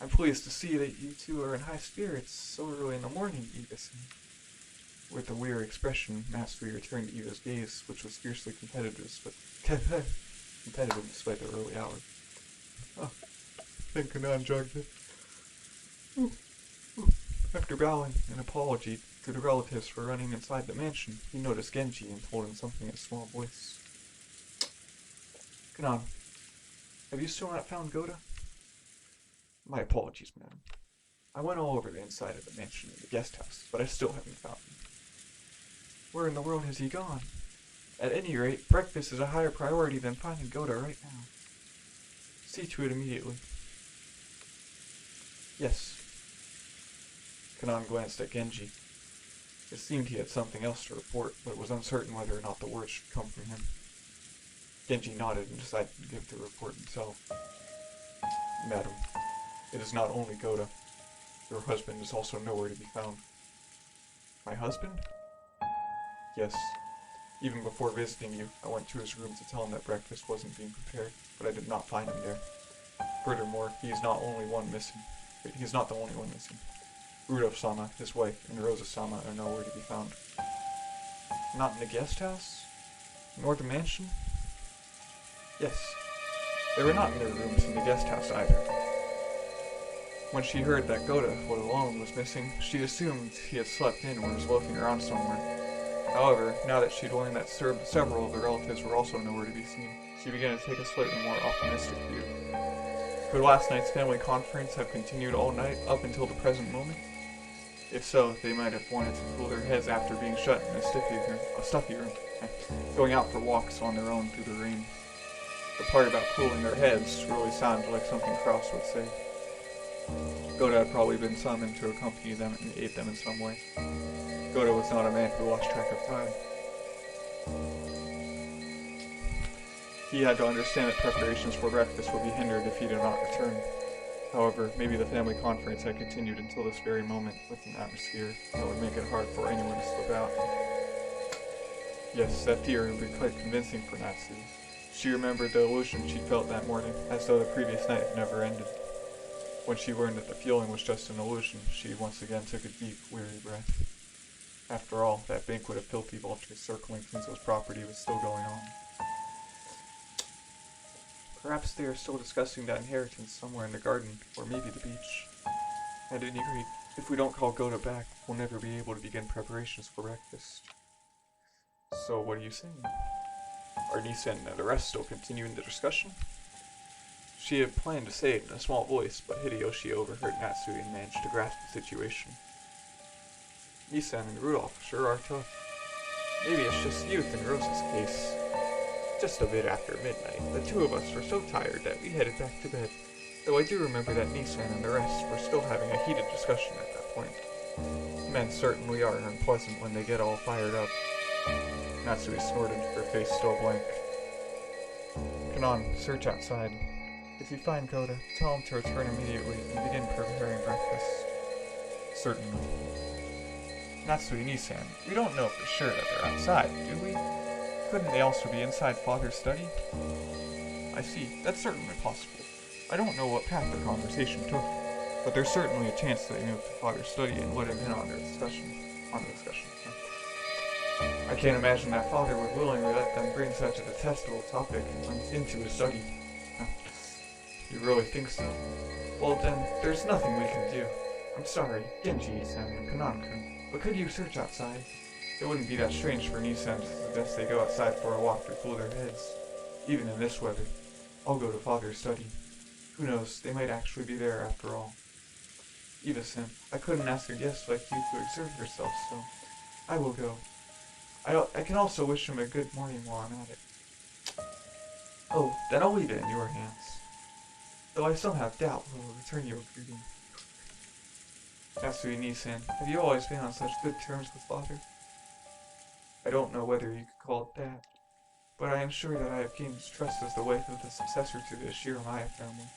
I'm pleased to see that you two are in high spirits so early in the morning, Eva-san. With a weird expression, Matsui returned to Eva's gaze, which was fiercely competitive, competitive despite the early hour. Oh, thank Kanan jogged it. After bowing an apology to the relatives for running inside the mansion, he noticed Genji and told him something in a small voice. Kanan, have you still not found Goda? My apologies, madam. I went all over the inside of the mansion and the guest house, but I still haven't found him. Where in the world has he gone? At any rate, breakfast is a higher priority than finding Goda right now. See to it immediately. Yes. Kanan glanced at Genji. It seemed he had something else to report, but was uncertain whether or not the words should come from him. Genji nodded and decided to give the report himself. Madam, it is not only Goda. Your husband is also nowhere to be found. My husband? Yes. Even before visiting you, I went to his room to tell him that breakfast wasn't being prepared, but I did not find him there. Furthermore, he is not the only one missing. Rudolph-sama, his wife, and Rosa-sama are nowhere to be found. Not in the guest house? Nor the mansion? Yes. They were not in their rooms in the guest house either. When she heard that Goda, what alone, was missing, she assumed he had slept in or was loafing around somewhere. However, now that she'd learned that several of the relatives were also nowhere to be seen, she began to take a slightly more optimistic view. Could last night's family conference have continued all night up until the present moment? If so, they might have wanted to cool their heads after being shut in a stuffy room, going out for walks on their own through the rain. The part about cooling their heads really sounded like something Kraus would say. Goda had probably been summoned to accompany them and aid them in some way. Goda was not a man who lost track of time. He had to understand that preparations for breakfast would be hindered if he did not return. However, maybe the family conference had continued until this very moment with an atmosphere that would make it hard for anyone to slip out. Yes, that theory would be quite convincing for Natsu. She remembered the illusion she felt that morning, as though the previous night had never ended. When she learned that the feeling was just an illusion, she once again took a deep, weary breath. After all, that banquet of filthy vultures circling Kinzo's property was still going on. Perhaps they are still discussing that inheritance somewhere in the garden, or maybe the beach. At any rate, if we don't call Goda back, we'll never be able to begin preparations for breakfast. So what are you saying? Are Nisa and the rest still continuing the discussion? She had planned to say it in a small voice, but Hideyoshi overheard Natsui and managed to grasp the situation. Nisan and Rudolph sure are tough. Maybe it's just youth in Rosa's case. Just a bit after midnight, the two of us were so tired that we headed back to bed, though I do remember that Nisan and the rest were still having a heated discussion at that point. Men certainly are unpleasant when they get all fired up. Natsui snorted, her face still blank. Kanan, search outside. If you find Goda, tell him to return immediately and begin preparing breakfast. Certainly. Natsui Nisan, we don't know for sure that they're outside, do we? Couldn't they also be inside Father's study? I see, that's certainly possible. I don't know what path the conversation took, but there's certainly a chance that they moved to Father's study and let him in on the discussion. I can't imagine that Father would willingly let them bring such a detestable topic into his study. You really think so? Well then, there's nothing we can do. I'm sorry, Genji-san and Kanan-kun, but could you search outside? It wouldn't be that strange for Nisan to suggest they go outside for a walk to cool their heads. Even in this weather. I'll go to Father's study. Who knows, they might actually be there after all. Eva-san, I couldn't ask a guest like you to exert yourself, so I will go. I can also wish him a good morning while I'm at it. Oh, then I'll leave it in your hands. Though I somehow doubt we'll return your greeting. Natsui Nisan, have you always been on such good terms with Father? I don't know whether you could call it that. but I am sure that I have gained his trust as the wife of the successor to the Shiramaya family.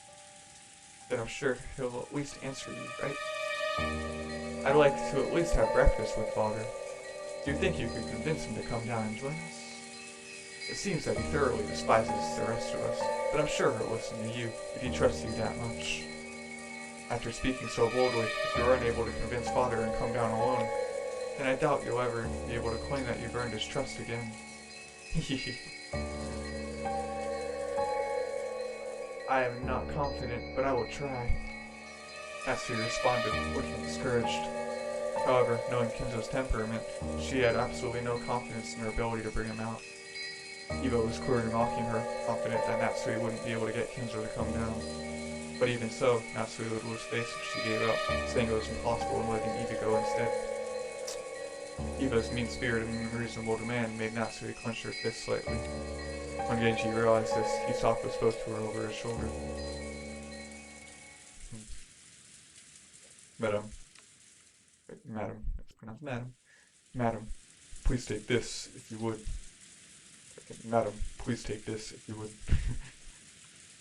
Then I'm sure he'll at least answer you, right? I'd like to at least have breakfast with father. Do you think you could convince him to come down and join us? It seems that he thoroughly despises the rest of us, but I'm sure he'll listen to you if he trusts you that much. After speaking so boldly, if you're unable to convince father and come down alone, then I doubt you'll ever be able to claim that you've earned his trust again. I am not confident, but I will try. Natsu responded, looking discouraged. However, knowing Kinzo's temperament, she had absolutely no confidence in her ability to bring him out. Eva was clearly mocking her, confident that Natsui wouldn't be able to get Kinzo to come down. But even so, Natsui would lose face if she gave up, saying it was impossible and letting Eva go instead. Eva's mean-spirited and unreasonable demand made Natsui clench her fist slightly. When Genji realized this, he softly spoke to her over his shoulder. Madam. Madam. It's pronounced Madam. Madam, please take this, if you would. Madam, please take this, if you would.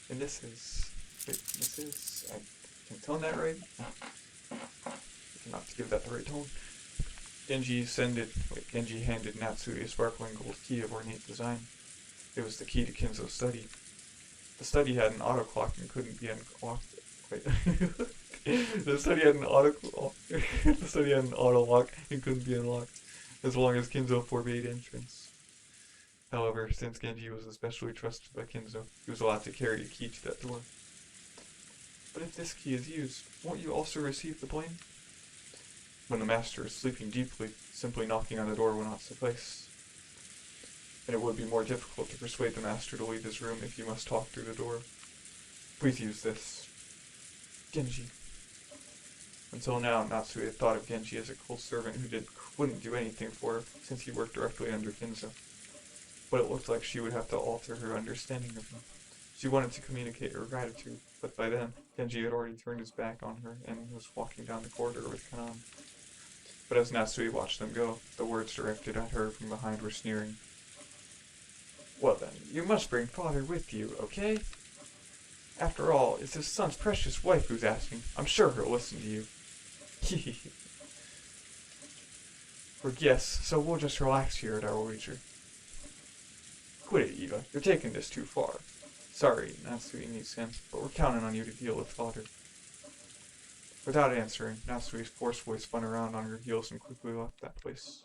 And this is... Wait, this is... Can I tone that right? No. I cannot give that the right tone. Genji handed Natsui a sparkling gold key of ornate design. It was the key to Kinzo's study. The study had an auto clock and couldn't be unlocked. Wait. The study had an auto lock and couldn't be unlocked, as long as Kinzo forbade entrance. However, since Genji was especially trusted by Kinzo, he was allowed to carry a key to that door. But if this key is used, won't you also receive the blame? When the master is sleeping deeply, simply knocking on the door will not suffice. And it would be more difficult to persuade the master to leave his room if you must talk through the door. Please use this. Genji. Until now, Natsui had thought of Genji as a cold servant who wouldn't do anything for her, since he worked directly under Kinzo. But it looked like she would have to alter her understanding of him. She wanted to communicate her gratitude, but by then, Genji had already turned his back on her and was walking down the corridor with Kanan. But as Natsui watched them go, the words directed at her from behind were sneering. Well then, you must bring father with you, okay? After all, it's his son's precious wife who's asking. I'm sure he'll listen to you. Or yes, so we'll just relax here at our leisure. Quit it, Eva. You're taking this too far. Sorry, Natsui needs him, but we're counting on you to deal with father. Without answering, Natsui's forcefully spun around on her heels and quickly left that place.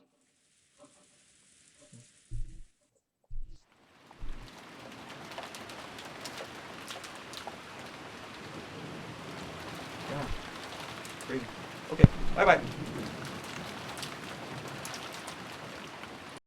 Yeah. Great. Okay, bye-bye.